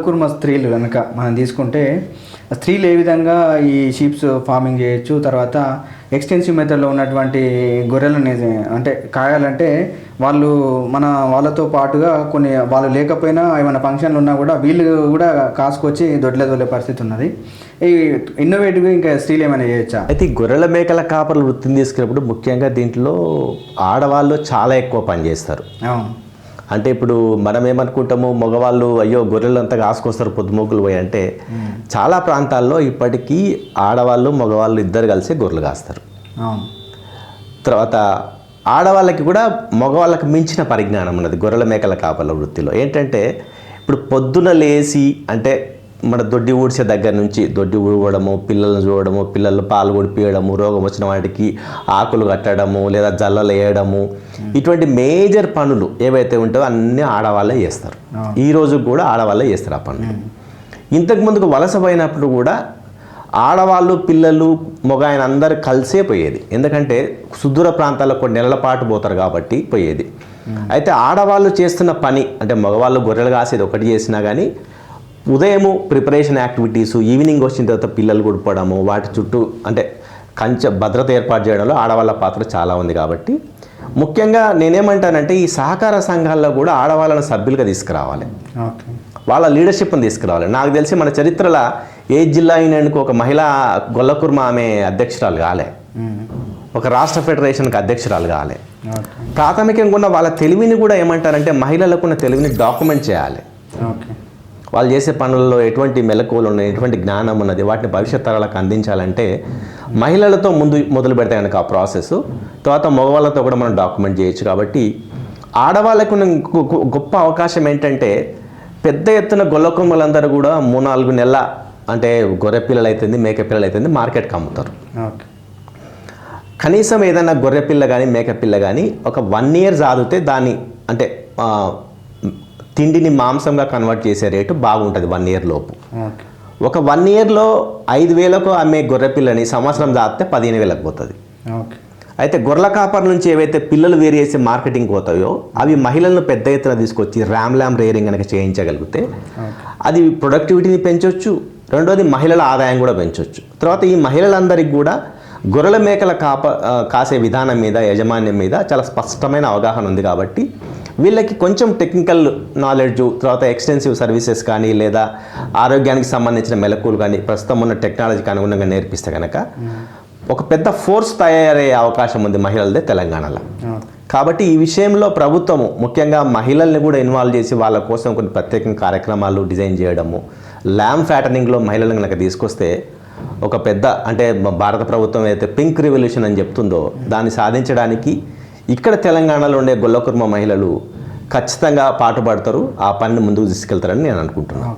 కుర్మ స్త్రీలు కనుక మనం తీసుకుంటే స్త్రీలు ఏ విధంగా ఈ షీప్స్ ఫార్మింగ్ చేయొచ్చు, తర్వాత ఎక్స్టెన్సివ్ మెథడ్లో ఉన్నటువంటి గొర్రెలని అంటే కాయాలంటే వాళ్ళు వాళ్ళతో పాటుగా కొన్ని వాళ్ళు లేకపోయినా ఏమైనా ఫంక్షన్లు ఉన్నా కూడా వీళ్ళు కూడా కాసుకొచ్చి దొడ్లే పరిస్థితి ఉన్నది. ఈ ఇన్నోవేటివ్గా ఇంకా స్త్రీలు ఏమైనా చేయొచ్చా? అయితే గొర్రెల మేకల కాపర్ల వృత్తిని తీసుకున్నప్పుడు ముఖ్యంగా దీంట్లో ఆడవాళ్ళు చాలా ఎక్కువ పనిచేస్తారు. అంటే ఇప్పుడు మనం ఏమనుకుంటాము, మగవాళ్ళు అయ్యో గొర్రెలు అంతా కాసుకొస్తారు పొద్దుమూకులు పోయి అంటే, చాలా ప్రాంతాల్లో ఇప్పటికీ ఆడవాళ్ళు మగవాళ్ళు ఇద్దరు కలిసి గొర్రెలు కాస్తారు. తర్వాత ఆడవాళ్ళకి కూడా మగవాళ్ళకి మించిన పరిజ్ఞానం ఉన్నది గొర్రెల మేకల కాపర్ల వృత్తిలో. ఏంటంటే ఇప్పుడు పొద్దున లేచి అంటే మన దొడ్డి ఊడ్చే దగ్గర నుంచి దొడ్డి ఊడవడము, పిల్లలను చూడడము, పిల్లలు పాలు కొడిపియడము, రోగం వచ్చిన వాటికి ఆకులు కట్టడము లేదా జల్లలు వేయడము, ఇటువంటి మేజర్ పనులు ఏవైతే ఉంటాయో అన్నీ ఆడవాళ్ళే చేస్తారు. ఈ రోజు కూడా ఆడవాళ్ళే చేస్తారు ఆ పనులు. ఇంతకుముందుకు వలస పోయినప్పుడు కూడా ఆడవాళ్ళు పిల్లలు మగ ఆయన అందరు కలిసే పోయేది. ఎందుకంటే సుదూర ప్రాంతాల్లో కొన్ని నెలల పాటు పోతారు కాబట్టి పోయేది. అయితే ఆడవాళ్ళు చేస్తున్న పని అంటే మగవాళ్ళు గొర్రెలు కాసేది ఒకటి చేసినా కానీ ఉదయము ప్రిపరేషన్ యాక్టివిటీస్, ఈవినింగ్ వచ్చిన తర్వాత పిల్లలు కొడుకోవడము, వాటి చుట్టూ అంటే కంచె భద్రత ఏర్పాటు చేయడంలో ఆడవాళ్ళ పాత్ర చాలా ఉంది. కాబట్టి ముఖ్యంగా నేనేమంటానంటే ఈ సహకార సంఘాల్లో కూడా ఆడవాళ్ళని సభ్యులుగా తీసుకురావాలి, వాళ్ళ లీడర్షిప్ని తీసుకురావాలి. నాకు తెలిసి మన చరిత్రలో ఏ జిల్లా అయినందుకు ఒక మహిళా గొల్లకుర్మ ఆమె అధ్యక్షురాలు కాలే, ఒక రాష్ట్ర ఫెడరేషన్కి అధ్యక్షురాలు కాలే. ప్రాథమికంగా ఉన్న వాళ్ళ తెలివిని కూడా ఏమంటారంటే మహిళలకు ఉన్న తెలివిని డాక్యుమెంట్ చేయాలి. వాళ్ళు చేసే పనుల్లో ఎటువంటి మెలకువలు ఉన్నాయి, ఎటువంటి జ్ఞానం ఉన్నది, వాటిని భవిష్యత్ తరాలకు అందించాలంటే మహిళలతో మొదలు పెడితే కనుక ఆ ప్రాసెస్, తర్వాత మగవాళ్ళతో కూడా మనం డాక్యుమెంట్ చేయొచ్చు. కాబట్టి ఆడవాళ్ళకు గొప్ప అవకాశం ఏంటంటే పెద్ద ఎత్తున గొల్లకుర్మలందరూ కూడా 3-4 నెలల అంటే గొర్రె పిల్లలు అవుతుంది, మేక పిల్లలు అవుతుంది మార్కెట్కి అమ్ముతారు. కనీసం ఏదైనా గొర్రె పిల్ల కానీ మేక పిల్ల కానీ ఒక 1 year సాధితే దాన్ని అంటే తిండిని మాంసంగా కన్వర్ట్ చేసే రేటు బాగుంటుంది 1 year లోపు. ఒక 1 yearలో 5,000కు అమ్మే గొర్రె పిల్లని సంవత్సరం దాటితే 15,000కు పోతుంది. అయితే గొర్రెల కాపర్ నుంచి ఏవైతే పిల్లలు వేరు చేసి మార్కెటింగ్ పోతాయో అవి మహిళలను పెద్ద ఎత్తున తీసుకొచ్చి ర్యామ్ రేరింగ్ కనుక చేయించగలిగితే అది ప్రొడక్టివిటీని పెంచవచ్చు, రెండోది మహిళల ఆదాయం కూడా పెంచవచ్చు. తర్వాత ఈ మహిళలందరికీ కూడా గొర్రెల మేకల కాసే విధానం మీద యాజమాన్యం మీద చాలా స్పష్టమైన అవగాహన ఉంది. కాబట్టి వీళ్ళకి కొంచెం టెక్నికల్ నాలెడ్జ్, తర్వాత ఎక్స్టెన్సివ్ సర్వీసెస్ కానీ లేదా ఆరోగ్యానికి సంబంధించిన మెలకువలు కానీ ప్రస్తుతం ఉన్న టెక్నాలజీకి అనుగుణంగా నేర్పిస్తే కనుక ఒక పెద్ద ఫోర్స్ తయారయ్యే అవకాశం ఉంది మహిళలదే తెలంగాణలో. కాబట్టి ఈ విషయంలో ప్రభుత్వము ముఖ్యంగా మహిళల్ని కూడా ఇన్వాల్వ్ చేసి వాళ్ళ కోసం కొన్ని ప్రత్యేక కార్యక్రమాలు డిజైన్ చేయడము, ల్యామ్ ఫ్యాటనింగ్లో మహిళలను కనుక తీసుకొస్తే ఒక పెద్ద అంటే భారత ప్రభుత్వం అయితే పింక్ రెవల్యూషన్ అని చెప్తుందో దాన్ని సాధించడానికి ఇక్కడ తెలంగాణలో ఉండే గొల్లకుర్మ మహిళలు ఖచ్చితంగా పాటుపడతారు, ఆ పనిని ముందుకు తీసుకెళ్తారని నేను అనుకుంటున్నాను.